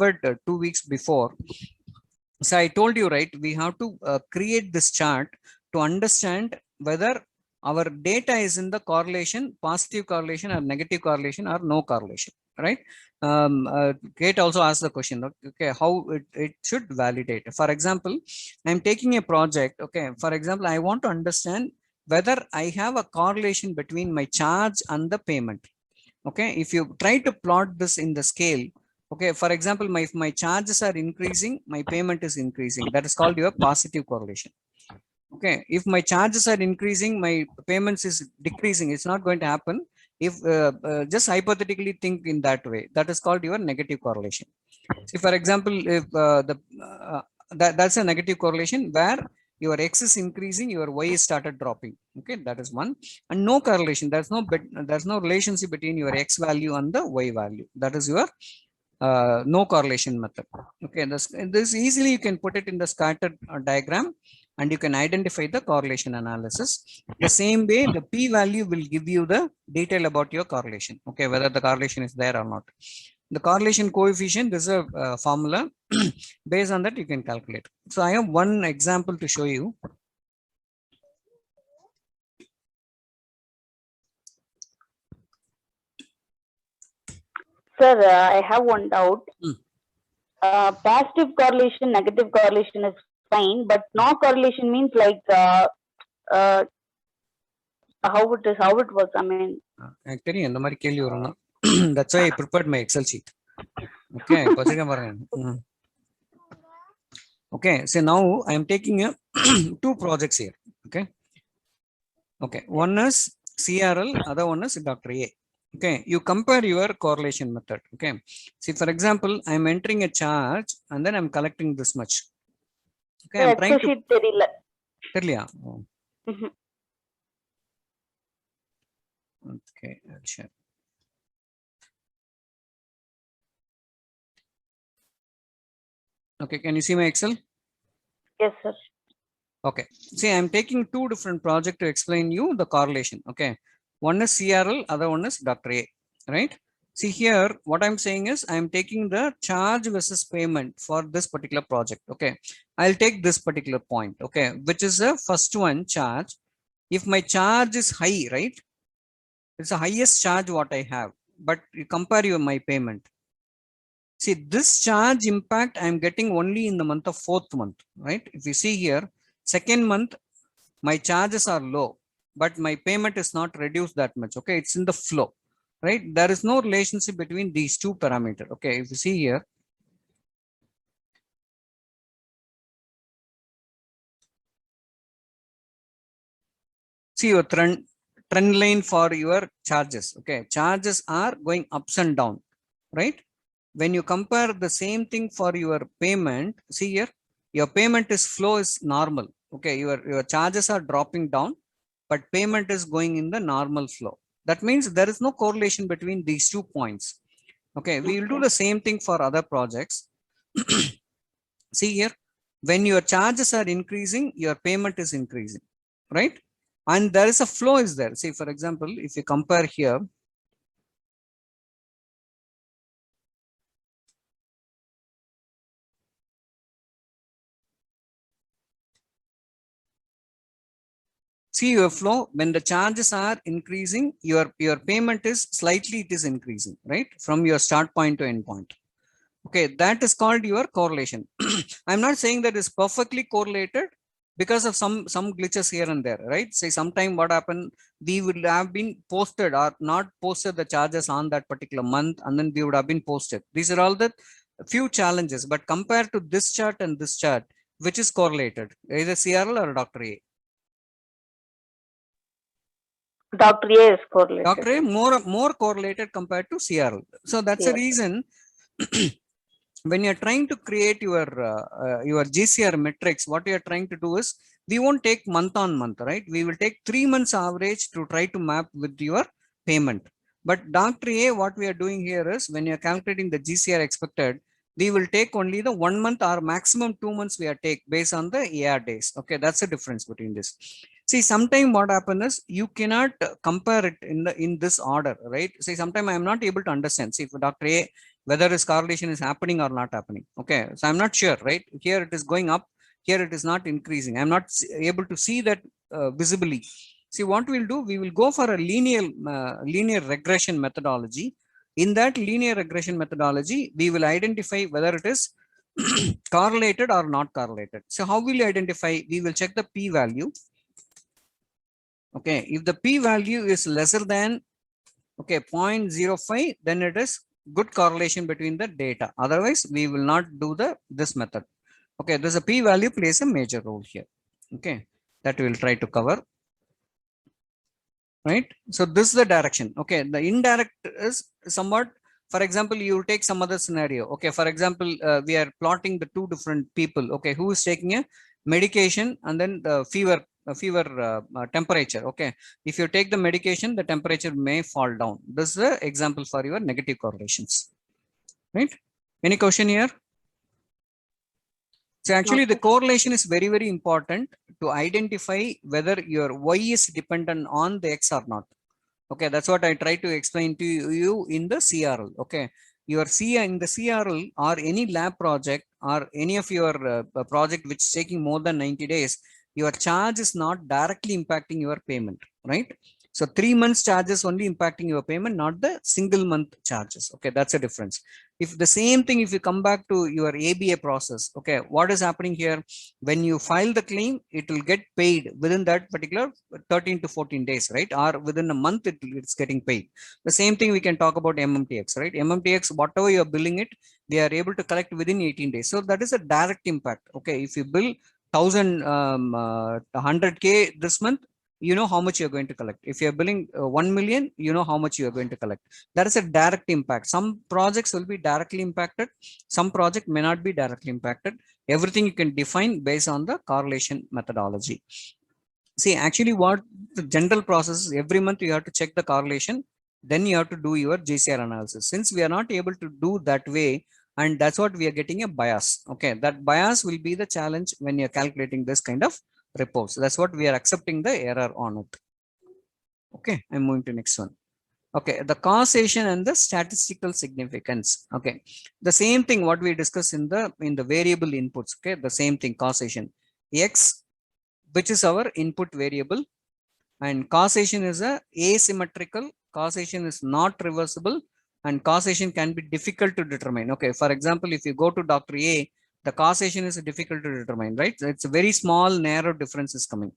covered 2 weeks before. So I told you, right, we have to create this chart to understand whether our data is in the correlation, positive correlation or negative correlation or no correlation, right? Kate also asked the question, okay, how it should validate. For example, I'm taking a project, okay, for example, I want to understand whether I have a correlation between my charge and the payment. Okay, if you try to plot this in the scale, okay, for example, if my charges are increasing, my payment is increasing. That is called your positive correlation. Okay, if my charges are increasing, my payments is decreasing, it's not going to happen. If just hypothetically think in that way, that is called your negative correlation. See, for example, if that's a negative correlation where your x is increasing, your y is started dropping. Okay, that is one. And no correlation, there's no relationship between your x value and the y value. That is your no correlation method. Okay, this easily you can put it in the scattered diagram and you can identify the correlation analysis. The same way, the p value will give you the detail about your correlation. Okay, whether the correlation is there or not. The correlation coefficient, this is a formula. Based on that, you can calculate. So I have one example to show you. Sir, I have one doubt. Positive correlation, negative correlation is fine, but no correlation means like how it works. I mean, actually, that's why I prepared my Excel sheet. Okay, okay. So now I am taking two projects here. Okay. Okay. One is CRL, other one is Dr. A. Okay, you compare your correlation method. Okay, see, for example, I'm entering a charge and then I'm collecting this much. Okay, I'm trying to. Okay, I'll share. Okay, can you see my Excel? Yes, sir. Okay, see, I'm taking two different projects to explain you the correlation. Okay, one is CRL, other one is Dr. A, right? See here, what I'm saying is I'm taking the charge versus payment for this particular project. Okay, I'll take this particular point. Okay, which is the first one, charge. If my charge is high, right? It's the highest charge what I have, but you compare my payment. See, this charge impact I'm getting only in the month of 4th month, right? If you see here, 2nd month, my charges are low, but my payment is not reduced that much. Okay, it's in the flow, right? There is no relationship between these two parameters. Okay, if you see here, see your trend line for your charges. Okay, charges are going ups and down, right? When you compare the same thing for your payment, see here, your payment is flow is normal. Okay, your charges are dropping down, but payment is going in the normal flow. That means there is no correlation between these 2 points. Okay, we will do the same thing for other projects. See here, when your charges are increasing, your payment is increasing, right? And there is a flow is there. See, for example, if you compare here, see your flow, when the charges are increasing, your payment is slightly, it is increasing, right? From your start point to end point. Okay, that is called your correlation. I'm not saying that is perfectly correlated because of some glitches here and there, right? Say sometime what happened, we would have been posted or not posted the charges on that particular month, and then we would have been posted. These are all the few challenges, but compared to this chart and this chart, which is correlated, either CRL or Dr. A? Dr. A is correlated. Dr. A more correlated compared to CRL. So that's the reason when you're trying to create your GCR metrics, what we are trying to do is we won't take month on month, right? We will take 3 months average to try to map with your payment. But Dr. A, what we are doing here is when you're calculating the GCR expected, we will take only the 1 month or maximum 2 months we are take based on the AR days. Okay, that's the difference between this. See, sometime what happens is you cannot compare it in this order, right? See, sometime I am not able to understand. See, for Dr. A, whether this correlation is happening or not happening. Okay, so I'm not sure, right? Here it is going up, here it is not increasing. I'm not able to see that visibly. See, what we'll do, we will go for a linear regression methodology. In that linear regression methodology, we will identify whether it is correlated or not correlated. So how will you identify? We will check the p-value. Okay, if the p-value is lesser than 0.05, then it is good correlation between the data. Otherwise, we will not do this method. Okay, there's a p-value plays a major role here. Okay, that we will try to cover. Right, so this is the direction. Okay, the indirect is somewhat, for example, you take some other scenario. Okay, for example, we are plotting the two different people. Okay, who is taking a medication and then the fever temperature. Okay, if you take the medication, the temperature may fall down. This is the example for your negative correlations. Right, any question here? So actually the correlation is very, very important to identify whether your Y is dependent on the X or not. Okay, that's what I try to explain to you in the CRL. Okay, your in the CRL or any lab project or any of your project which is taking more than 90 days, your charge is not directly impacting your payment, right? So 3 months charges only impacting your payment, not the single month charges. Okay, that's a difference. If the same thing, if you come back to your ABA process, okay, what is happening here? When you file the claim, it will get paid within that particular 13 to 14 days, right? Or within a month, it's getting paid. The same thing we can talk about MMTX, right? MMTX, whatever you're billing it, we are able to collect within 18 days. So that is a direct impact. Okay, if you bill 100K this month, you know how much you're going to collect. If you're billing 1 million, you know how much you're going to collect. That is a direct impact. Some projects will be directly impacted. Some project may not be directly impacted. Everything you can define based on the correlation methodology. See, actually what the general process is, every month you have to check the correlation. Then you have to do your JCR analysis. Since we are not able to do that way, and that's what we are getting a bias. Okay, that bias will be the challenge when you're calculating this kind of reports. That's what we are accepting the error on it. Okay, I'm moving to next one. Okay, the causation and the statistical significance. Okay, the same thing what we discussed in the variable inputs. Okay, the same thing, causation. X, which is our input variable, and causation is a asymmetrical. Causation is not reversible, and causation can be difficult to determine. Okay, for example, if you go to Dr. A, the causation is difficult to determine, right? It's a very small, narrow difference is coming,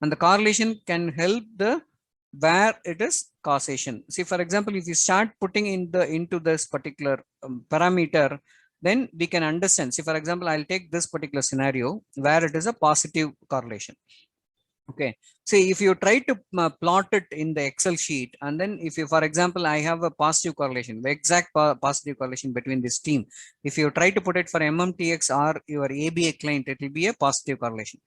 and the correlation can help the where it is causation. See, for example, if you start putting into this particular parameter, then we can understand. See, for example, I'll take this particular scenario where it is a positive correlation. Okay, see, if you try to plot it in the Excel sheet, and then if you, for example, I have a positive correlation, the exact positive correlation between this team. If you try to put it for MMTX or your ABA client, it will be a positive correlation.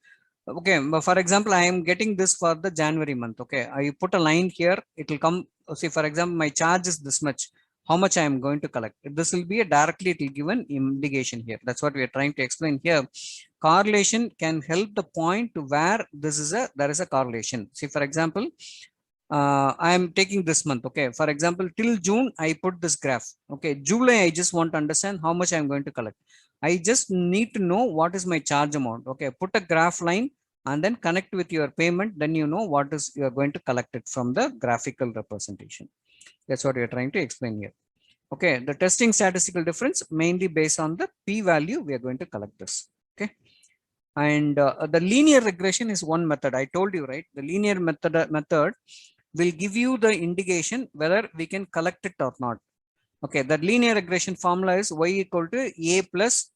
Okay, but for example, I am getting this for the January month. Okay, I put a line here, it will come. See, for example, my charge is this much. How much I am going to collect? This will be a directly, it will give an indication here. That's what we are trying to explain here. Correlation can help the point to where there is a correlation. See, for example, I am taking this month. Okay, for example, till June, I put this graph. Okay, July, I just want to understand how much I am going to collect. I just need to know what is my charge amount. Okay, put a graph line and then connect with your payment. Then you know what is you are going to collect it from the graphical representation. That's what we are trying to explain here. Okay, the testing statistical difference mainly based on the p-value, we are going to collect this. Okay, and the linear regression is one method. I told you, right? The linear method will give you the indication whether we can collect it or not. Okay, the linear regression formula is y equal to a plus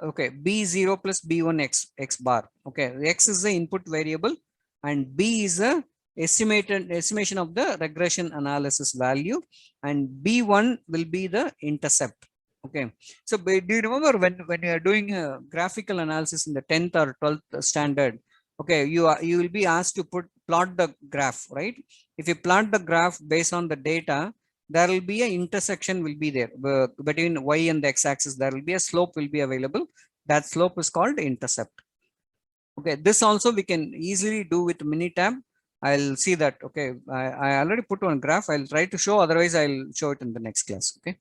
b0 plus b1 x bar. Okay, x is the input variable and b is the estimation of the regression analysis value, and b1 will be the intercept. Okay, so do you remember when you are doing a graphical analysis in the 10th or 12th standard? Okay, you will be asked to plot the graph, right? If you plot the graph based on the data, there will be an intersection will be there between y and the x-axis. There will be a slope will be available. That slope is called intercept. Okay, this also we can easily do with Minitab. I'll see that. Okay, I already put one graph. I'll try to show. Otherwise, I'll show it in the next class. Okay.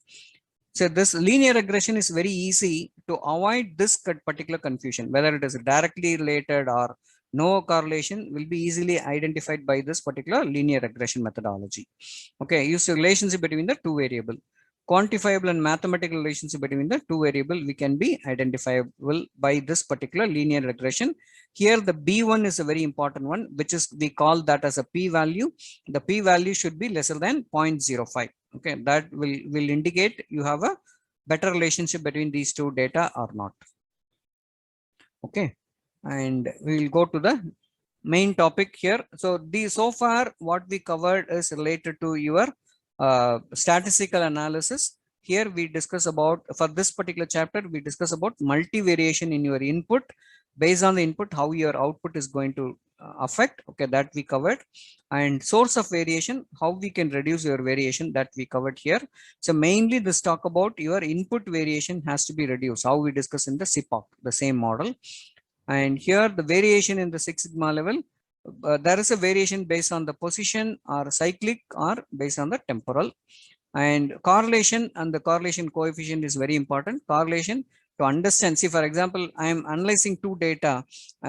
So this linear regression is very easy to avoid this particular confusion, whether it is directly related or no correlation will be easily identified by this particular linear regression methodology. Okay, use the relationship between the two variable. Quantifiable and mathematical relationship between the two variable we can be identifiable by this particular linear regression. Here the B1 is a very important one, which is we call that as a p-value. The p-value should be lesser than 0.05. Okay, that will indicate you have a better relationship between these two data or not. Okay, and we will go to the main topic here. So so far what we covered is related to your statistical analysis. Here we discuss about, for this particular chapter, we discuss about multivariation in your input. Based on the input, how your output is going to affect. Okay, that we covered. And source of variation, how we can reduce your variation, that we covered here. So mainly this talk about your input variation has to be reduced, how we discuss in the CPOC, the same model. And here the variation in the Six Sigma level, there is a variation based on the position or cyclic or based on the temporal. And correlation and the correlation coefficient is very important. Correlation to understand, see for example, I am analyzing two data.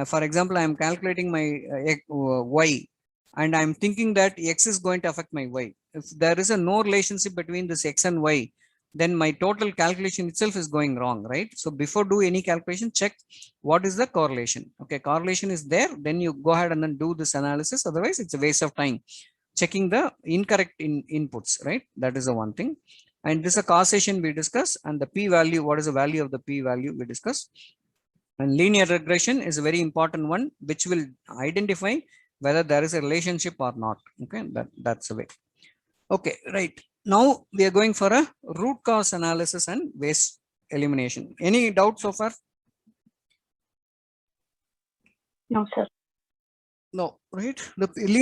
For example, I am calculating my y, and I am thinking that x is going to affect my y. If there is a no relationship between this x and y, then my total calculation itself is going wrong, right? So before do any calculation, check what is the correlation. Okay, correlation is there, then you go ahead and then do this analysis. Otherwise it's a waste of time checking the incorrect inputs, right? That is the one thing. And this is a causation we discuss, and the p-value, what is the value of the p-value we discuss. And linear regression is a very important one, which will identify whether there is a relationship or not. Okay, that's the way. Okay, right. Now we are going for a root cause analysis and waste elimination. Any doubts so far? No, sir. No, right? The linear